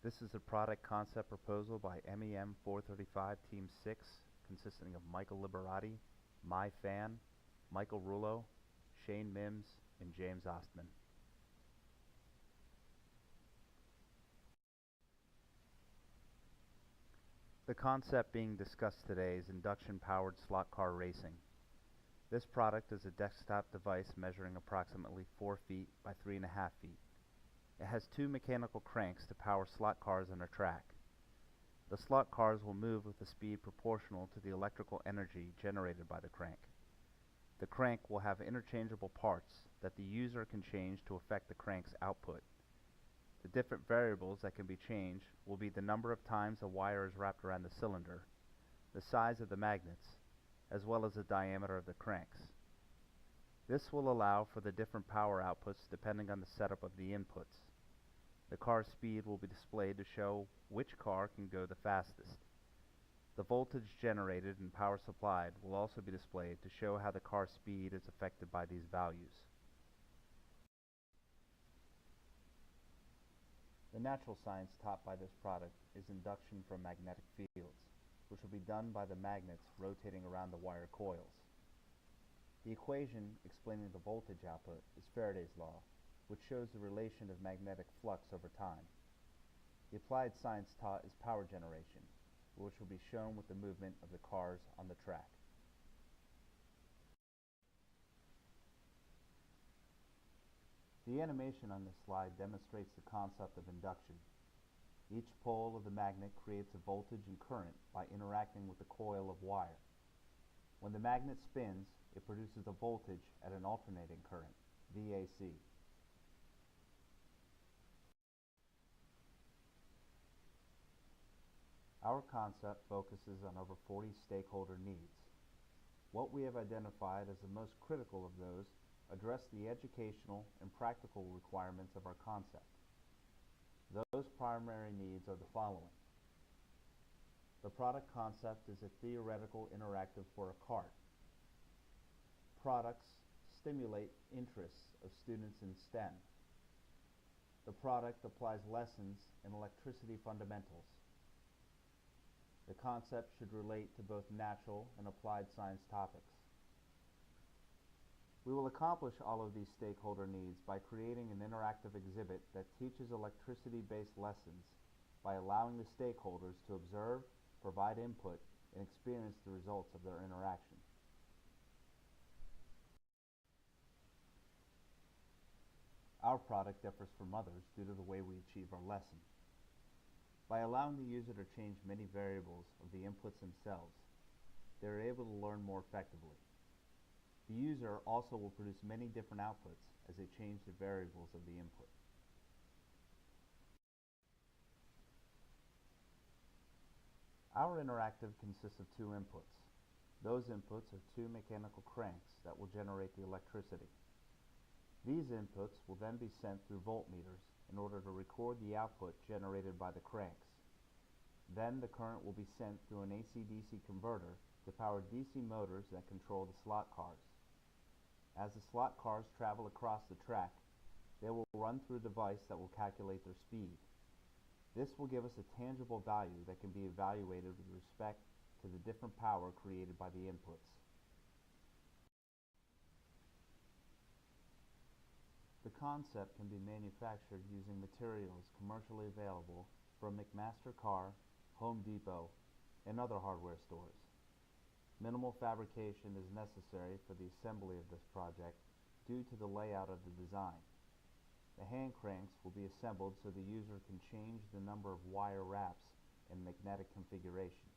This is a product concept proposal by MEM 435 Team 6, consisting of Michael Liberati, My Fan, Michael Rullo, Shane Mims, and James Ostman. The concept being discussed today is induction-powered slot car racing. This product is a desktop device measuring approximately 4 feet by 3.5 feet. It has two mechanical cranks to power slot cars on a track. The slot cars will move with a speed proportional to the electrical energy generated by the crank. The crank will have interchangeable parts that the user can change to affect the crank's output. The different variables that can be changed will be the number of times a wire is wrapped around the cylinder, the size of the magnets, as well as the diameter of the cranks. This will allow for the different power outputs depending on the setup of the inputs. The car's speed will be displayed to show which car can go the fastest. The voltage generated and power supplied will also be displayed to show how the car's speed is affected by these values. The natural science taught by this product is induction from magnetic fields, which will be done by the magnets rotating around the wire coils. The equation explaining the voltage output is Faraday's law, which shows the relation of magnetic flux over time. The applied science taught is power generation, which will be shown with the movement of the cars on the track. The animation on this slide demonstrates the concept of induction. Each pole of the magnet creates a voltage and current by interacting with the coil of wire. When the magnet spins, it produces a voltage at an alternating current, VAC. Our concept focuses on over 40 stakeholder needs. What we have identified as the most critical of those address the educational and practical requirements of our concept. Those primary needs are the following. The product concept is a theoretical interactive for a cart. Products stimulate interests of students in STEM. The product applies lessons in electricity fundamentals. The concept should relate to both natural and applied science topics. We will accomplish all of these stakeholder needs by creating an interactive exhibit that teaches electricity-based lessons by allowing the stakeholders to observe, provide input, and experience the results of their interaction. Our product differs from others due to the way we achieve our lesson. By allowing the user to change many variables of the inputs themselves, they are able to learn more effectively. The user also will produce many different outputs as they change the variables of the input. Our interactive consists of two inputs. Those inputs are two mechanical cranks that will generate the electricity. These inputs will then be sent through voltmeters in order to record the output generated by the cranks. Then the current will be sent through an AC-DC converter to power DC motors that control the slot cars. As the slot cars travel across the track, they will run through a device that will calculate their speed. This will give us a tangible value that can be evaluated with respect to the different power created by the inputs. The concept can be manufactured using materials commercially available from McMaster-Carr, Home Depot, and other hardware stores. Minimal fabrication is necessary for the assembly of this project due to the layout of the design. The hand cranks will be assembled so the user can change the number of wire wraps and magnetic configuration.